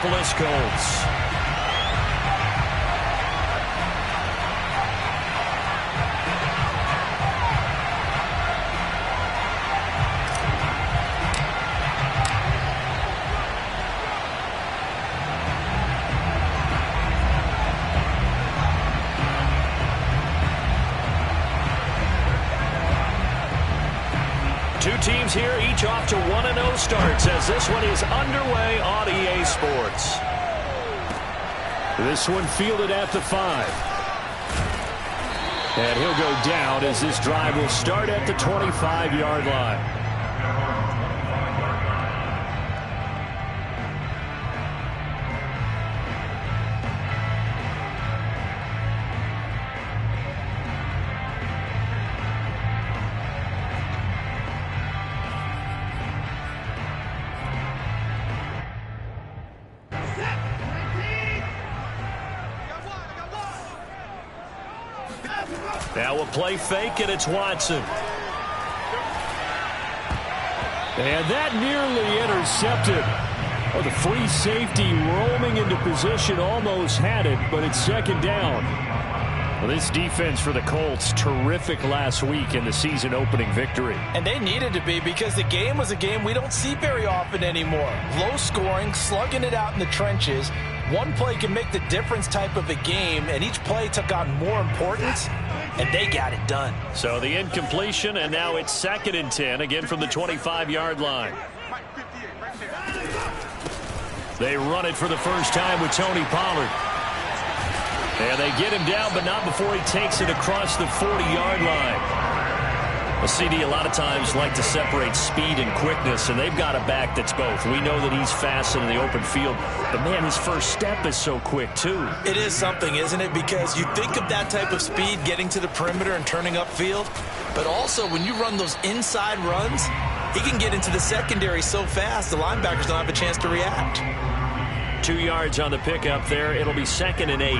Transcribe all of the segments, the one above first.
Indianapolis Colts. Two teams here, each off to 1-0 starts as this one is underway on EA Sports. This one fielded at the 5. And he'll go down as this drive will start at the 25-yard line. Now a play fake, and it's Watson. And that nearly intercepted. Oh, the free safety roaming into position almost had it, but it's second down. Well, this defense for the Colts, terrific last week in the season-opening victory. And they needed to be because the game was a game we don't see very often anymore. Low scoring, slugging it out in the trenches. One play can make the difference type of a game, and each play took on more importance. And they got it done. So the incompletion, and now it's 2nd and 10, again from the 25-yard line. They run it for the first time with Tony Pollard. And they get him down, but not before he takes it across the 40-yard line. A CD a lot of times like to separate speed and quickness, and they've got a back that's both. We know that he's fast in the open field, but man, his first step is so quick too. It is something, isn't it? Because you think of that type of speed getting to the perimeter and turning upfield, but also when you run those inside runs, he can get into the secondary so fast the linebackers don't have a chance to react. 2 yards on the pickup there. It'll be 2nd and 8.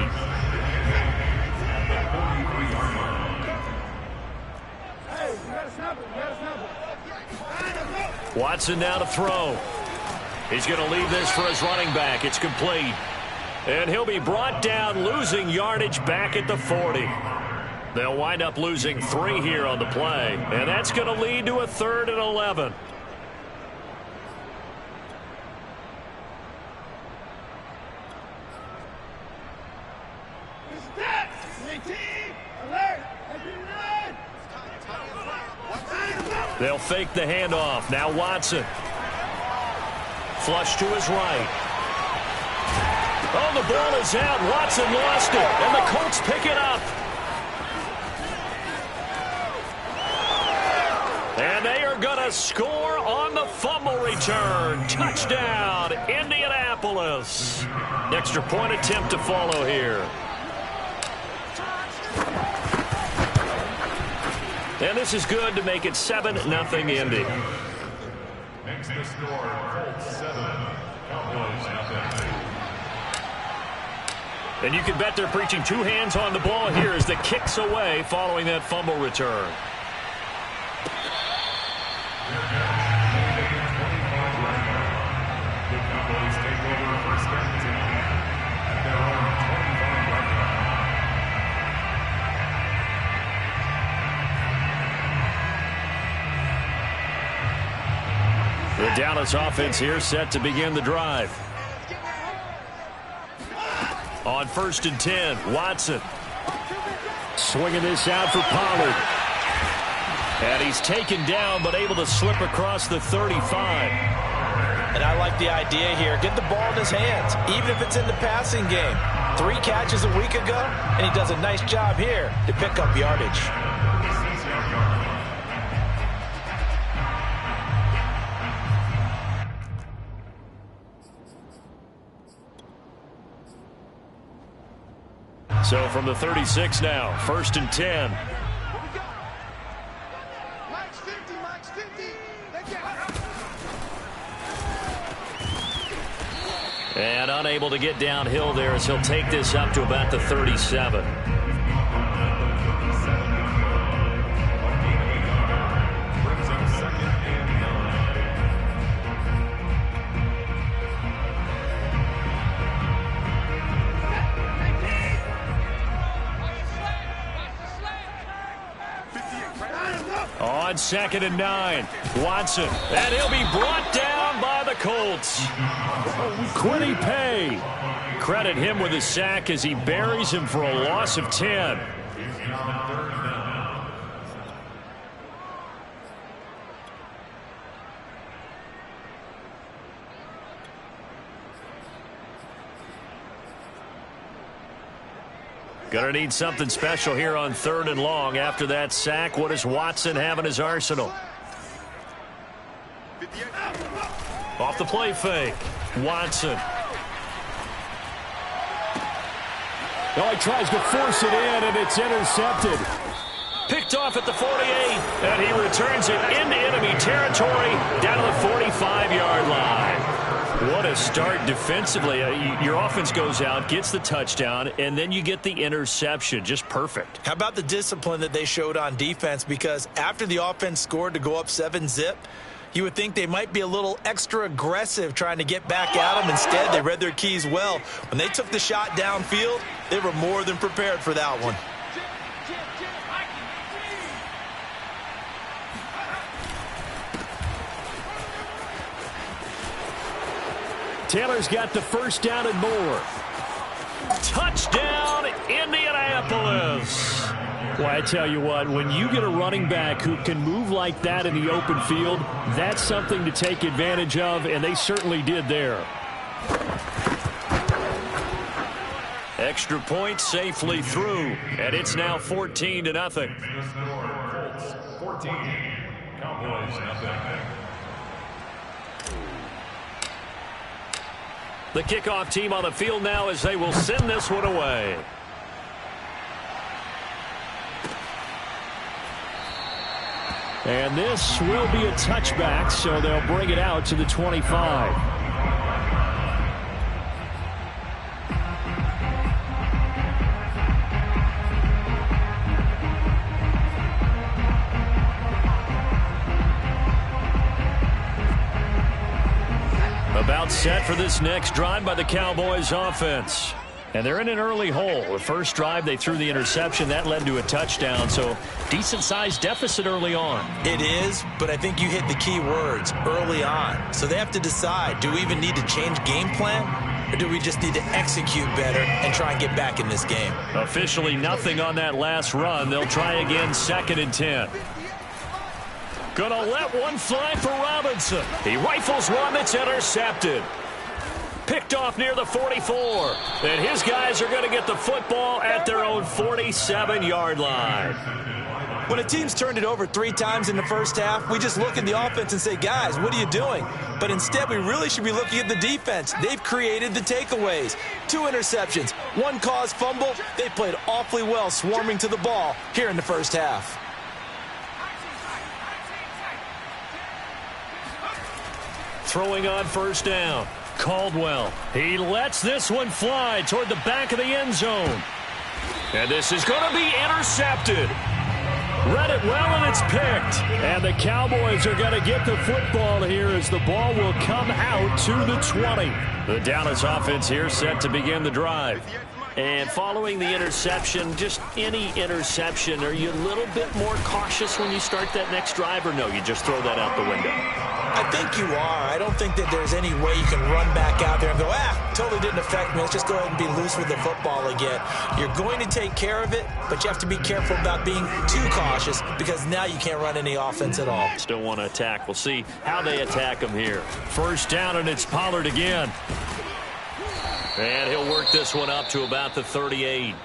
Watson now to throw. He's going to leave this for his running back. It's complete. And he'll be brought down, losing yardage back at the 40. They'll wind up losing 3 here on the play. And that's going to lead to a 3rd and 11. They'll fake the handoff. Now Watson. Flush to his right. Oh, the ball is out. Watson lost it, and the Colts pick it up. And they are going to score on the fumble return. Touchdown, Indianapolis. Extra point attempt to follow here. And this is good to make it 7-0 Indy. Next to score, Colts 7, Cowboys nothing. And you can bet they're preaching 2 hands on the ball here as the kick's away following that fumble return. The Cowboys take over first and 10 at their own 25-yard line. The Dallas offense here set to begin the drive. On 1st and 10, Watson. Swinging this out for Pollard. And he's taken down, but able to slip across the 35. And I like the idea here. Get the ball in his hands, even if it's in the passing game. 3 catches a week ago, and he does a nice job here to pick up yardage. So from the 36 now, 1st and 10. And unable to get downhill there as he'll take this up to about the 37. On 2nd and 9, Watson. And he'll be brought down by the Colts. Quiddy Pay. Credit him with a sack as he buries him for a loss of 10. Gonna need something special here on 3rd and long. After that sack, what does Watson have in his arsenal? Off the play fake. Watson. Oh, he tries to force it in, and it's intercepted. Picked off at the 48, and he returns it into enemy territory down to the 45-yard line. What a start defensively. Your offense goes out, gets the touchdown, and then you get the interception. Just perfect. How about the discipline that they showed on defense? Because after the offense scored to go up 7-zip, you would think they might be a little extra aggressive trying to get back at them. Instead, they read their keys well. When they took the shot downfield, they were more than prepared for that one. Taylor's got the first down and more. Touchdown, Indianapolis. Well, I tell you what, when you get a running back who can move like that in the open field, that's something to take advantage of, and they certainly did there. Extra point safely through, and it's now 14-0. Colts 14, Cowboys nothing. The kickoff team on the field now as they will send this one away. And this will be a touchback, so they'll bring it out to the 25. About set for this next drive by the Cowboys offense. And they're in an early hole. The first drive, they threw the interception. That led to a touchdown, so decent-sized deficit early on. It is, but I think you hit the key words, early on. So they have to decide, do we even need to change game plan, or do we just need to execute better and try and get back in this game? Officially nothing on that last run. They'll try again 2nd and 10. Gonna let one fly for Robinson. He rifles one that's intercepted. Picked off near the 44. And his guys are going to get the football at their own 47-yard line. When a team's turned it over 3 times in the first half, we just look at the offense and say, guys, what are you doing? But instead, we really should be looking at the defense. They've created the takeaways. 2 interceptions, 1 caused fumble. They played awfully well swarming to the ball here in the first half. Throwing on first down. Caldwell. He lets this one fly toward the back of the end zone. And this is going to be intercepted. Read it well, and it's picked. And the Cowboys are going to get the football here as the ball will come out to the 20. The Dallas offense here set to begin the drive. And following the interception, just any interception, are you a little bit more cautious when you start that next drive, or no, you just throw that out the window? I think you are. I don't think that there's any way you can run back out there and go, totally didn't affect me. Let's just go ahead and be loose with the football again. You're going to take care of it, but you have to be careful about being too cautious because now you can't run any offense at all. Still want to attack. We'll see how they attack him here. First down, and it's Pollard again. And he'll work this one up to about the 38.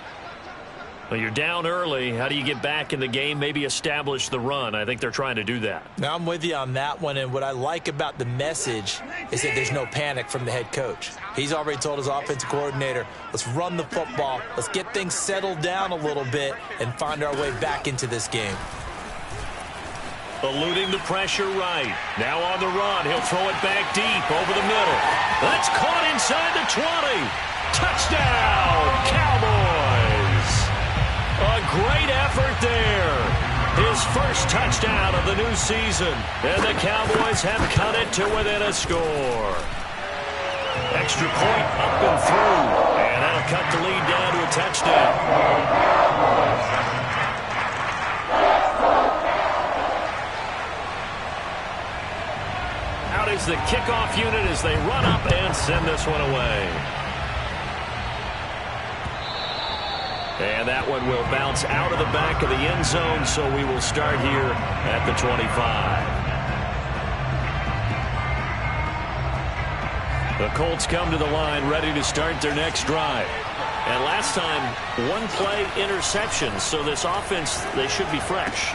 Well, you're down early. How do you get back in the game? Maybe establish the run. I think they're trying to do that. Now, I'm with you on that one, and what I like about the message is that there's no panic from the head coach. He's already told his offensive coordinator, let's run the football, let's get things settled down a little bit, and find our way back into this game. Eluding the pressure right. Now on the run. He'll throw it back deep over the middle. That's caught inside the 20. Touchdown, Cowboys. A great effort there. His first touchdown of the new season. And the Cowboys have cut it to within a score. Extra point up and through. And that'll cut the lead down to a touchdown. 7 is the kickoff unit as they run up and send this one away. And that one will bounce out of the back of the end zone, so we will start here at the 25. The Colts come to the line ready to start their next drive. And last time, one play interception, so this offense, they should be fresh.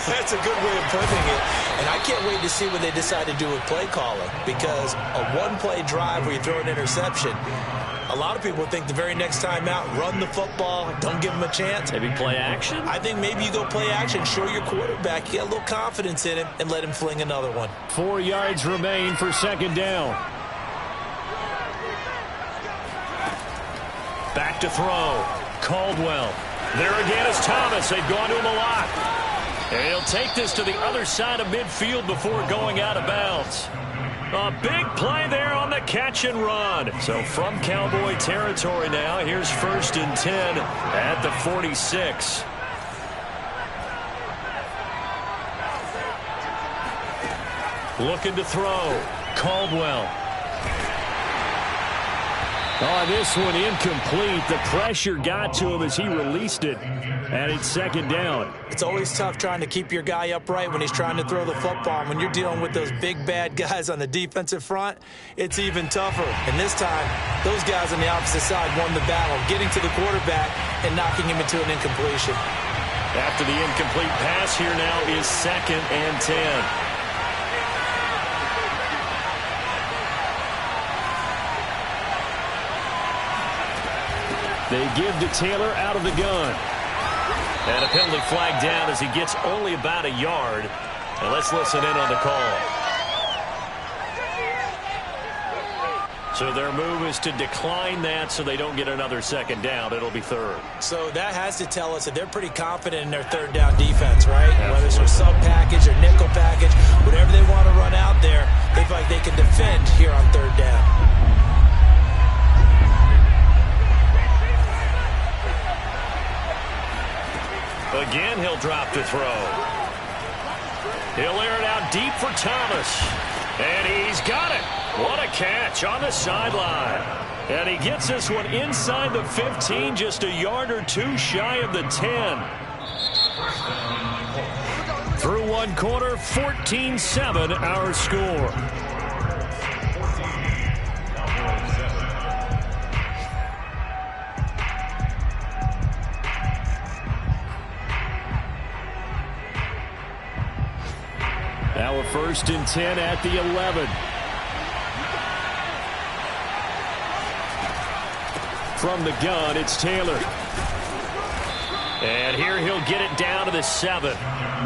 That's a good way of putting it. And I can't wait to see what they decide to do with play calling, because a one-play drive where you throw an interception, a lot of people think the very next time out, run the football, don't give them a chance. Maybe play action? I think maybe you go play action, show your quarterback, you get a little confidence in him, and let him fling another one. 4 yards remain for second down. Back to throw. Caldwell. There again is Thomas. They've gone to him a lot. And he'll take this to the other side of midfield before going out of bounds. A big play there on the catch and run. So from Cowboy territory now, here's 1st and 10 at the 46. Looking to throw. Caldwell. Oh, this one incomplete. The pressure got to him as he released it. And it's second down. It's always tough trying to keep your guy upright when he's trying to throw the football. When you're dealing with those big, bad guys on the defensive front, it's even tougher. And this time, those guys on the opposite side won the battle, getting to the quarterback and knocking him into an incompletion. After the incomplete pass, here now is 2nd and 10. They give to Taylor out of the gun. And a penalty flag down as he gets only about a yard. And let's listen in on the call. So their move is to decline that so they don't get another second down. It'll be 3rd. So that has to tell us that they're pretty confident in their 3rd down defense, right? Absolutely. Whether it's a sub package or nickel package, whatever they want to run out there, they feel like they can defend here on 3rd down. Again, he'll drop to throw. He'll air it out deep for Thomas. And he's got it. What a catch on the sideline. And he gets this one inside the 15, just a yard or two shy of the 10. Through one quarter, 14-7 our score. Now a 1st and 10 at the 11. From the gun, it's Taylor. And here he'll get it down to the 7.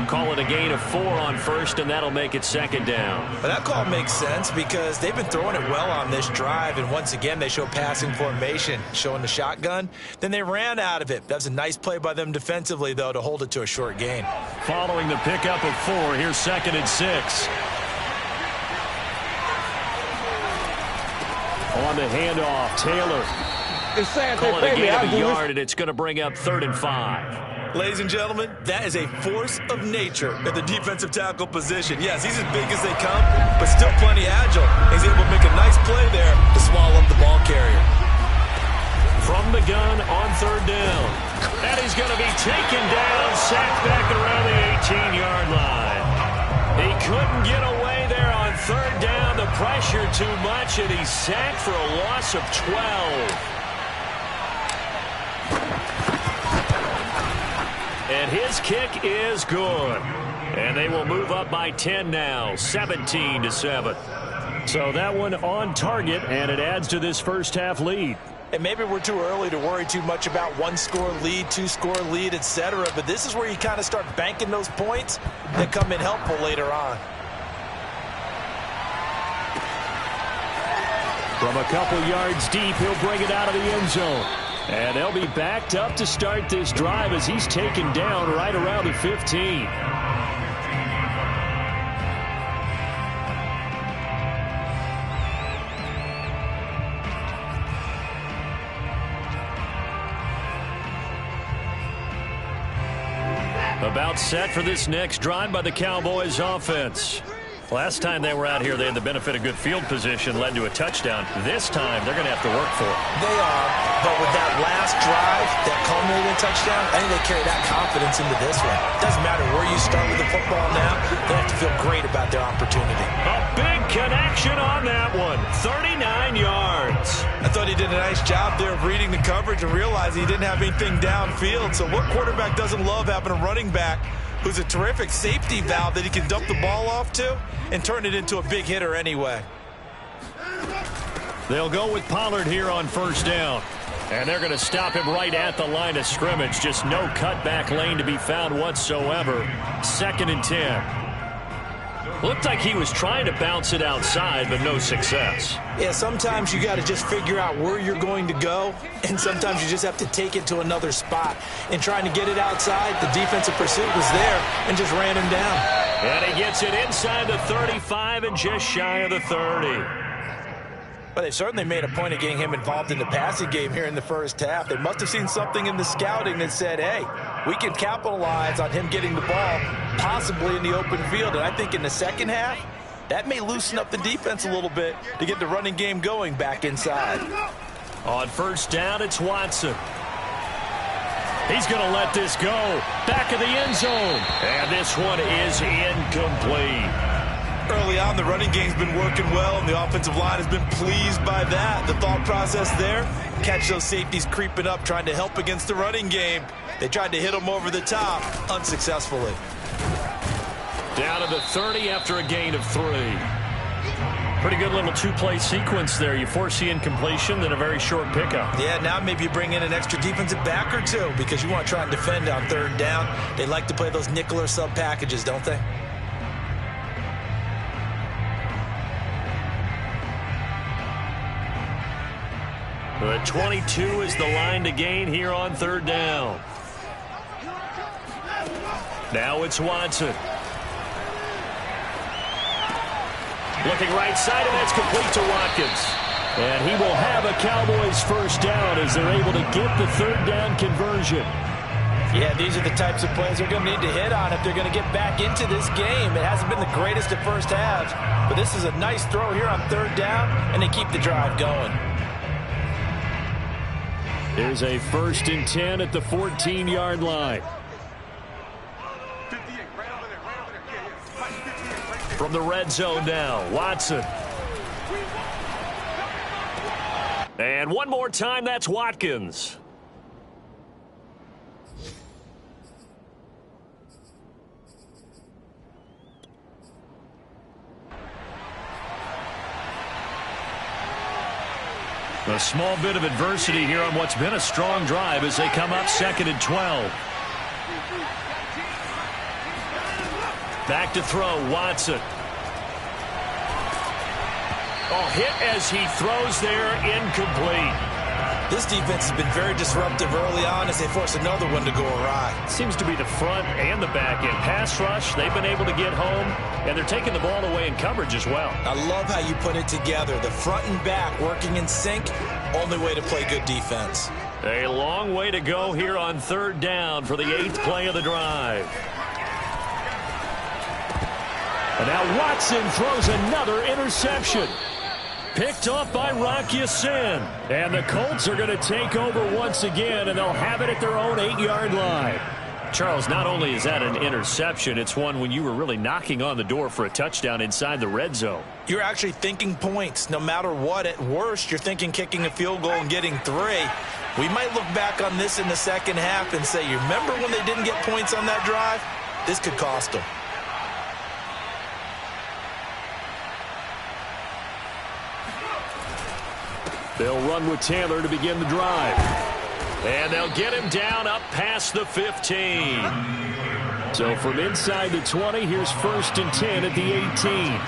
Call it a gain of 4 on 1st, and that'll make it 2nd down. But that call makes sense because they've been throwing it well on this drive, and once again they show passing formation, showing the shotgun. Then they ran out of it. That was a nice play by them defensively, though, to hold it to a short gain. Following the pickup of 4, here's 2nd and 6. On the handoff, Taylor. Call it a gain of a yard, and it's going to bring up 3rd and 5. Ladies and gentlemen, that is a force of nature at the defensive tackle position. Yes, he's as big as they come, but still plenty agile. He's able to make a nice play there to swallow up the ball carrier. From the gun on 3rd down. And he's going to be taken down, sacked back around the 18-yard line. He couldn't get away there on 3rd down. The pressure too much, and he's sacked for a loss of 12. And his kick is good. And they will move up by 10 now, 17-7. So that one on target, and it adds to this first half lead. And maybe we're too early to worry too much about 1-score lead, 2-score lead, etc. But this is where you kind of start banking those points that come in helpful later on. From a couple yards deep, he'll bring it out of the end zone. And they'll be backed up to start this drive as he's taken down right around the 15. About set for this next drive by the Cowboys offense. Last time they were out here, they had the benefit of good field position, led to a touchdown. This time, they're going to have to work for it. They are, but with that last drive that culminated in a touchdown, I think they carry that confidence into this one. Doesn't matter where you start with the football now, they have to feel great about their opportunity. A big connection on that one. 39 yards. I thought he did a nice job there of reading the coverage and realizing he didn't have anything downfield. So what quarterback doesn't love having a running back who's a terrific safety valve that he can dump the ball off to and turn it into a big hitter anyway? They'll go with Pollard here on first down. And they're going to stop him right at the line of scrimmage. Just no cutback lane to be found whatsoever. 2nd and 10. Looked like he was trying to bounce it outside, but no success. Yeah, sometimes you got to just figure out where you're going to go, and sometimes you just have to take it to another spot. And trying to get it outside, the defensive pursuit was there and just ran him down. And he gets it inside the 35 and just shy of the 30. But they certainly made a point of getting him involved in the passing game here in the first half. They must have seen something in the scouting that said, hey, we can capitalize on him getting the ball, possibly in the open field. And I think in the second half, that may loosen up the defense a little bit to get the running game going back inside. On first down, it's Watson. He's going to let this go. Back of the end zone. And this one is incomplete. Early on, the running game's been working well, and the offensive line has been pleased by that. The thought process there, catch those safeties creeping up, trying to help against the running game. They tried to hit them over the top, unsuccessfully. Down to the 30 after a gain of 3. Pretty good little two-play sequence there. You force the incompletion, then a very short pickup. Yeah, now maybe you bring in an extra defensive back or two because you want to try and defend on third down. They like to play those nickel or sub packages, don't they? The 22 is the line to gain here on third down. Now it's Watson. Looking right side, and that's complete to Watkins. And he will have a Cowboys first down as they're able to get the third down conversion. Yeah, these are the types of plays they're going to need to hit on if they're going to get back into this game. It hasn't been the greatest at first halves, but this is a nice throw here on third down, and they keep the drive going. There's a 1st and 10 at the 14-yard line. From the red zone now, Watson. And one more time, that's Watkins. A small bit of adversity here on what's been a strong drive as they come up 2nd and 12. Back to throw, Watson. Oh, hit as he throws there, incomplete. This defense has been very disruptive early on as they force another one to go awry. Seems to be the front and the back end. Pass rush, they've been able to get home, and they're taking the ball away in coverage as well. I love how you put it together. The front and back working in sync, only way to play good defense. A long way to go here on third down for the 8th play of the drive. And now Watson throws another interception. Picked off by Rock Ya-Sin. And the Colts are going to take over once again, and they'll have it at their own 8-yard line. Charles, not only is that an interception, it's one when you were really knocking on the door for a touchdown inside the red zone. You're actually thinking points. No matter what, at worst, you're thinking kicking a field goal and getting 3. We might look back on this in the second half and say, you remember when they didn't get points on that drive? This could cost them. They'll run with Taylor to begin the drive. And they'll get him down up past the 15. So from inside the 20, here's 1st and 10 at the 18.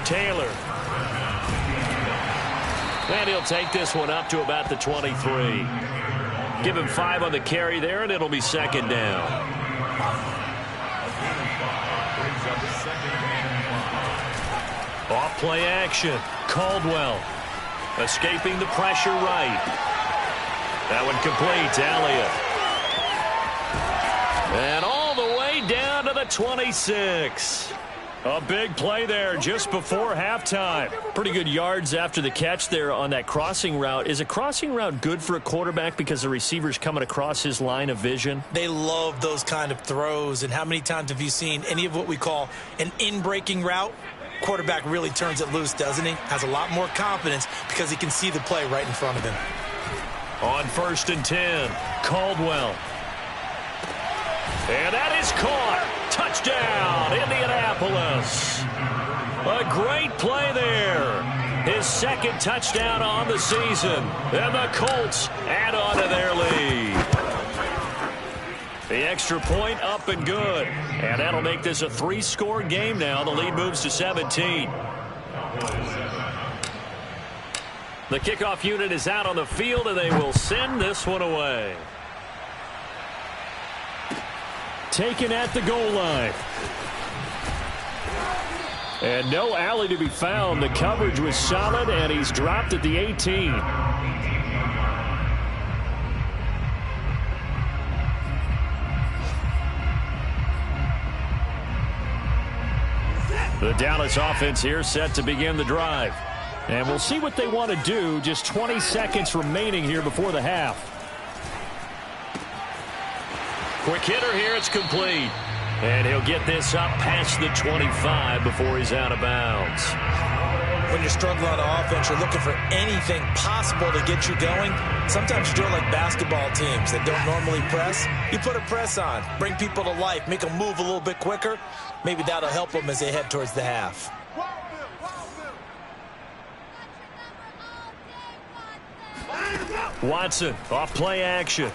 Taylor. And he'll take this one up to about the 23. Give him 5 on the carry there, and it'll be 2nd down. Off play action. Caldwell. Escaping the pressure right. That one complete to Elliott. And all the way down to the 26. A big play there just before halftime. Pretty good yards after the catch there on that crossing route. Is a crossing route good for a quarterback because the receiver's coming across his line of vision? They love those kind of throws. And how many times have you seen any of what we call an in-breaking route? Quarterback really turns it loose, doesn't he? Has a lot more confidence because he can see the play right in front of him. On 1st and 10, Caldwell. And that is caught. Touchdown, Indianapolis. A great play there. His 2nd touchdown on the season. And the Colts add on to their lead. The extra point up and good. And that'll make this a 3-score game now. The lead moves to 17. The kickoff unit is out on the field, and they will send this one away. Taken at the goal line. And no alley to be found. The coverage was solid, and he's dropped at the 18. The Dallas offense here set to begin the drive. And we'll see what they want to do. Just 20 seconds remaining here before the half. Quick hitter here. It's complete. And he'll get this up past the 25 before he's out of bounds. When you're struggling on offense, you're looking for anything possible to get you going. Sometimes you do it like basketball teams that don't normally press. You put a press on, bring people to life, make them move a little bit quicker. Maybe that'll help them as they head towards the half. Watson off play action.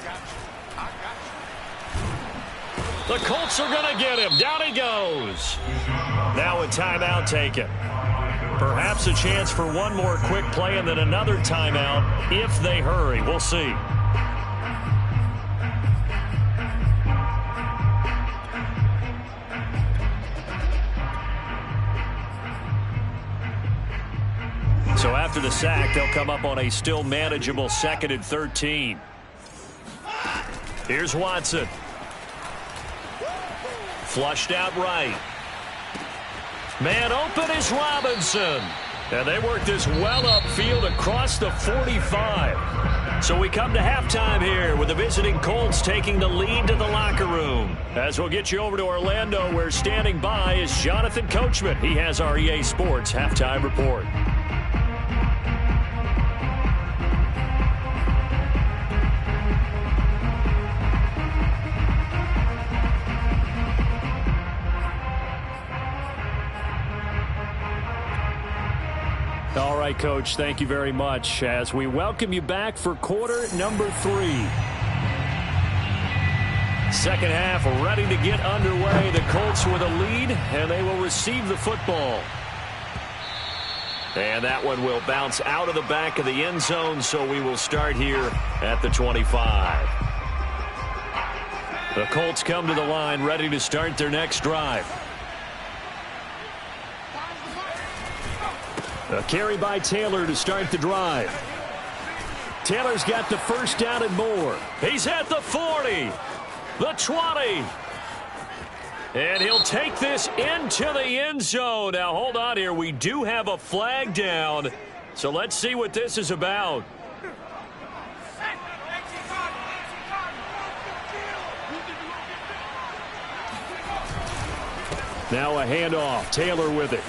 The Colts are going to get him. Down he goes. Now a timeout taken. Perhaps a chance for one more quick play and then another timeout if they hurry. We'll see. So after the sack, they'll come up on a still manageable 2nd and 13. Here's Watson. Flushed out right. Man open is Robinson. And they work this well upfield across the 45. So we come to halftime here with the visiting Colts taking the lead to the locker room. As we'll get you over to Orlando, where standing by is Jonathan Coachman. He has our EA Sports halftime report. All right, Coach, thank you very much as we welcome you back for quarter number 3. Second half ready to get underway. The Colts with a lead, and they will receive the football. And that one will bounce out of the back of the end zone, so we will start here at the 25. The Colts come to the line ready to start their next drive. A carry by Taylor to start the drive. Taylor's got the first down and more. He's at the 40, the 20. And he'll take this into the end zone. Now, hold on here. We do have a flag down. So let's see what this is about. Now a handoff. Taylor with it.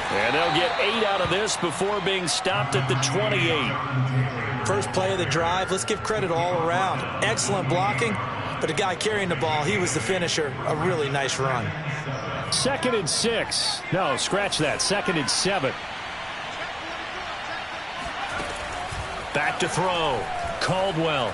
And they'll get 8 out of this before being stopped at the 28. First play of the drive. Let's give credit all around. Excellent blocking. But the guy carrying the ball, he was the finisher. A really nice run. 2nd and 6. No, scratch that. 2nd and 7. Back to throw. Caldwell.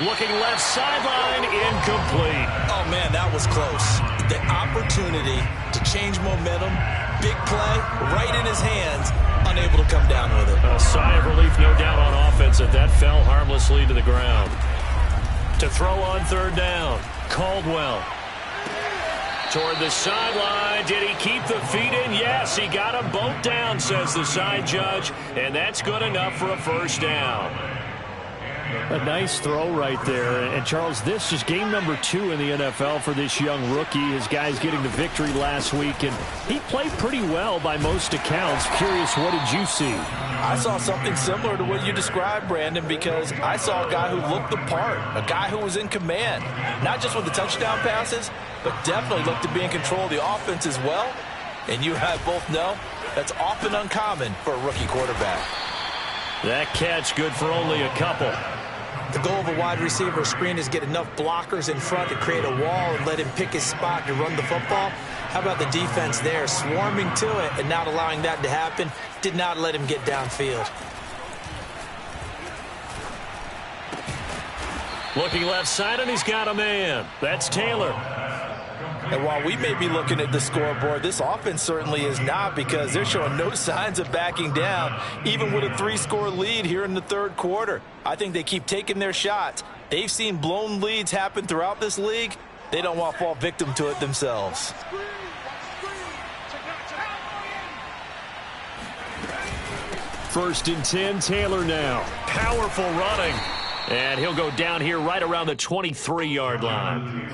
Looking left sideline, incomplete. Oh, man, that was close. The opportunity to change momentum, big play, right in his hands, unable to come down with it. A sigh of relief, no doubt, on offense that fell harmlessly to the ground. To throw on 3rd down, Caldwell. Toward the sideline, did he keep the feet in? Yes, he got them both down, says the side judge, and that's good enough for a first down. A nice throw right there. And, Charles, this is game number 2 in the NFL for this young rookie. His guys getting the victory last week, and he played pretty well by most accounts. Curious, what did you see? I saw something similar to what you described, Brandon, because I saw a guy who looked the part, a guy who was in command, not just with the touchdown passes, but definitely looked to be in control of the offense as well. And you and I both know that's often uncommon for a rookie quarterback. That catch good for only a couple. The goal of a wide receiver screen is get enough blockers in front to create a wall and let him pick his spot to run the football. How about the defense there, swarming to it and not allowing that to happen? Did not let him get downfield. Looking left side, and he's got a man. That's Taylor. And while we may be looking at the scoreboard, this offense certainly is not, because they're showing no signs of backing down, even with a 3-score lead here in the third quarter. I think they keep taking their shots. They've seen blown leads happen throughout this league. They don't want to fall victim to it themselves. First and 10, Taylor now. Powerful running. And he'll go down here right around the 23-yard line.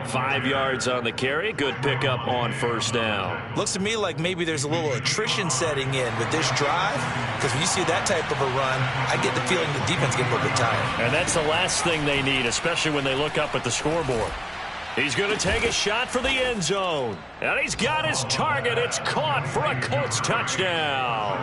5 yards on the carry. Good pickup on first down. Looks to me like maybe there's a little attrition setting in with this drive, because when you see that type of a run, I get the feeling the defense gets a little bit tired. And that's the last thing they need, especially when they look up at the scoreboard. He's going to take a shot for the end zone. And he's got his target. It's caught for a Colts touchdown.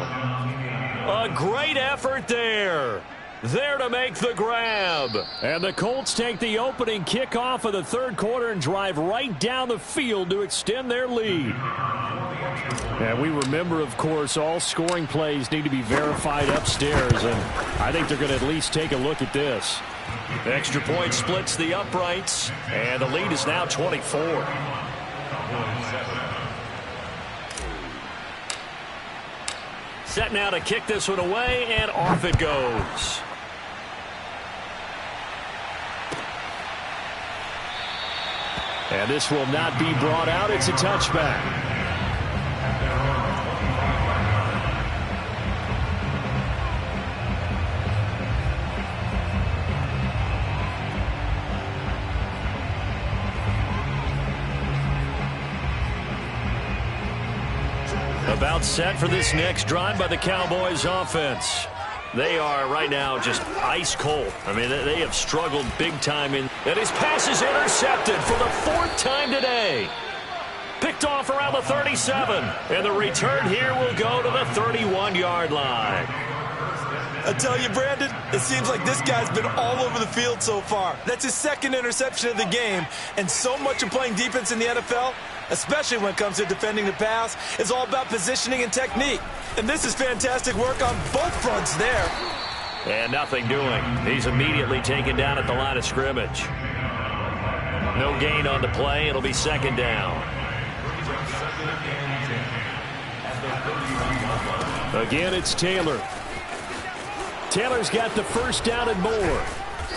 A great effort there. There to make the grab. And the Colts take the opening kickoff of the third quarter and drive right down the field to extend their lead. And we remember, of course, all scoring plays need to be verified upstairs, and I think they're going to at least take a look at this. The extra point splits the uprights, and the lead is now 24. Set now to kick this one away, and off it goes. And this will not be brought out. It's a touchback. About set for this next drive by the Cowboys offense. They are right now just ice cold. I mean, they have struggled big time. And his pass is intercepted for the 4th time today. Picked off around the 37. And the return here will go to the 31-yard line. I tell you, Brandon, it seems like this guy's been all over the field so far. That's his 2nd interception of the game. And so much of playing defense in the NFL, especially when it comes to defending the pass, is all about positioning and technique. And this is fantastic work on both fronts there. And nothing doing. He's immediately taken down at the line of scrimmage. No gain on the play. It'll be second down. Again, it's Taylor. Taylor's got the first down and more.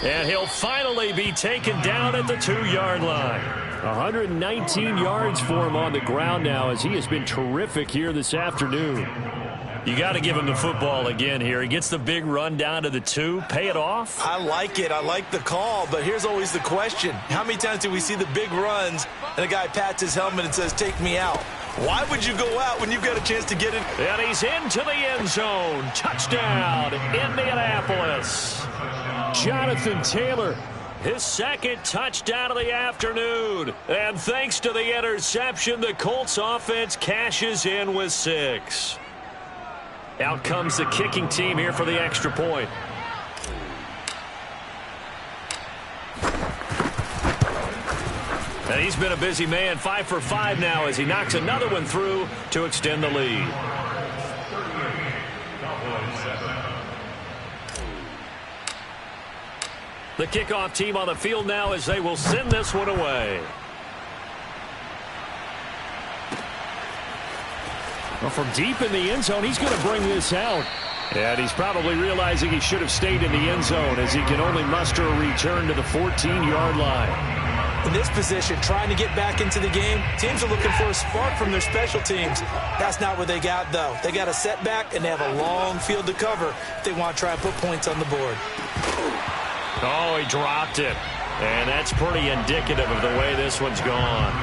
And he'll finally be taken down at the 2-yard line. 119 yards for him on the ground now, as he has been terrific here this afternoon. You got to give him the football again here. He gets the big run down to the 2. Pay it off. I like it. I like the call. But here's always the question. How many times do we see the big runs and a guy pats his helmet and says, take me out? Why would you go out when you've got a chance to get in? And he's into the end zone. Touchdown, Indianapolis. Jonathan Taylor, his 2nd touchdown of the afternoon. And thanks to the interception, the Colts offense cashes in with 6. Out comes the kicking team here for the extra point. And he's been a busy man, 5 for 5 now as he knocks another one through to extend the lead. The kickoff team on the field now as they will send this one away. Well, from deep in the end zone, he's going to bring this out. And he's probably realizing he should have stayed in the end zone as he can only muster a return to the 14-yard line. In this position, trying to get back into the game, teams are looking for a spark from their special teams. That's not what they got, though. They got a setback, and they have a long field to cover if they want to try and put points on the board. Oh, he dropped it. And that's pretty indicative of the way this one's gone.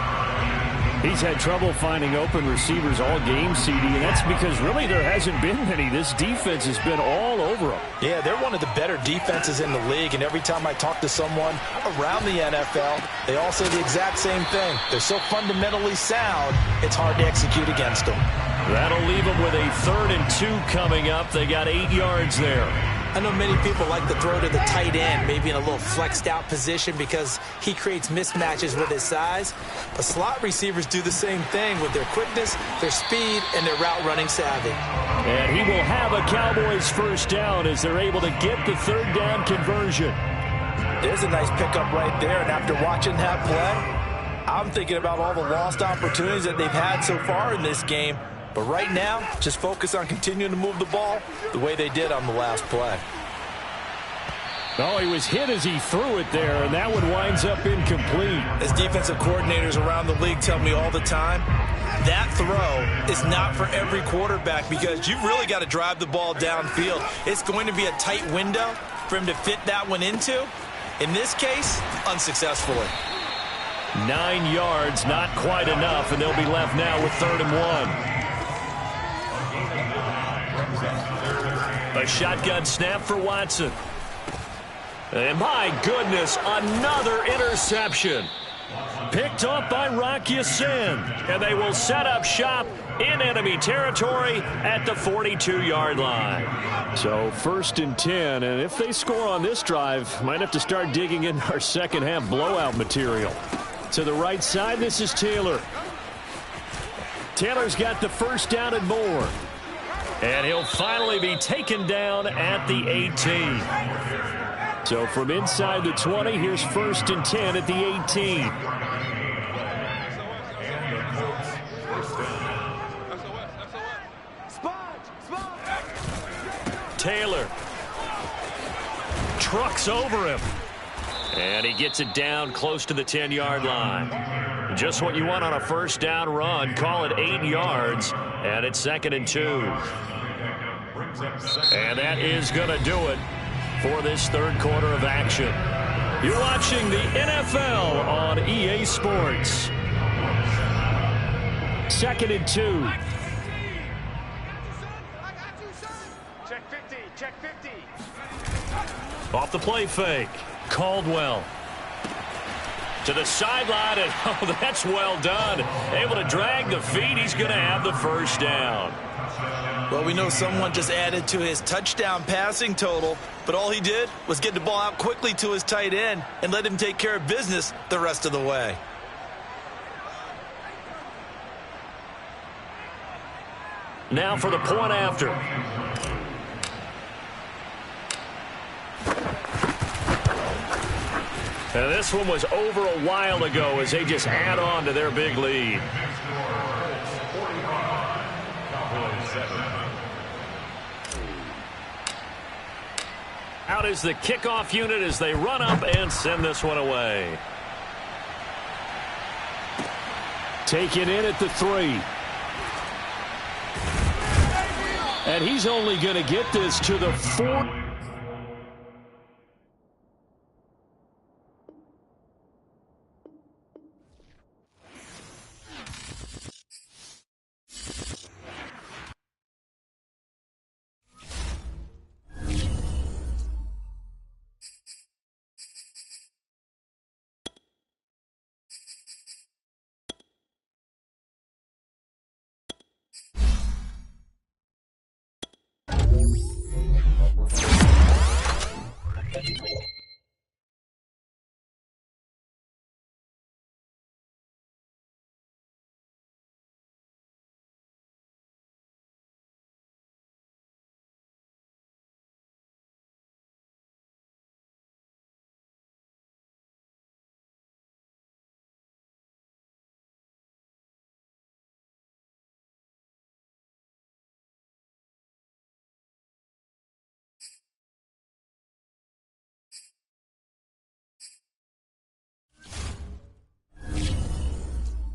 He's had trouble finding open receivers all game, CD, and that's because really there hasn't been many. This defense has been all over them. Yeah, they're one of the better defenses in the league, and every time I talk to someone around the NFL, they all say the exact same thing. They're so fundamentally sound, it's hard to execute against them. That'll leave them with a 3rd and 2 coming up. They got 8 yards there. I know many people like to throw to the tight end, maybe in a little flexed out position because he creates mismatches with his size. But slot receivers do the same thing with their quickness, their speed, and their route running savvy. And he will have a Cowboys first down as they're able to get the 3rd down conversion. There's a nice pickup right there, and after watching that play, I'm thinking about all the lost opportunities that they've had so far in this game. But right now, just focus on continuing to move the ball the way they did on the last play. Oh, he was hit as he threw it there, and that one winds up incomplete. As defensive coordinators around the league tell me all the time, that throw is not for every quarterback because you've really got to drive the ball downfield. It's going to be a tight window for him to fit that one into. In this case, unsuccessfully. 9 yards, not quite enough, and they'll be left now with 3rd and 1. A shotgun snap for Watson. And my goodness, another interception. Picked up by Rocky Sin. And they will set up shop in enemy territory at the 42-yard line. So 1st and 10, and if they score on this drive, might have to start digging in our second half blowout material. To the right side, this is Taylor. Taylor's got the first down and more. And he'll finally be taken down at the 18. So from inside the 20, here's 1st and 10 at the 18. Taylor trucks over him. And he gets it down close to the 10-yard line. Just what you want on a first down run. Call it 8 yards. And it's 2nd and 2. And that is going to do it for this 3rd quarter of action. You're watching the NFL on EA Sports. 2nd and 2. Check 50, check 50. Off the play fake. Caldwell to the sideline, and oh, that's well done. Able to drag the feet. He's going to have the first down. Well, we know someone just added to his touchdown passing total, but all he did was get the ball out quickly to his tight end and let him take care of business the rest of the way. Now for the point after. And this one was over a while ago as they just add on to their big lead. Out is the kickoff unit as they run up and send this one away. Taken in at the 3. And he's only going to get this to the 4.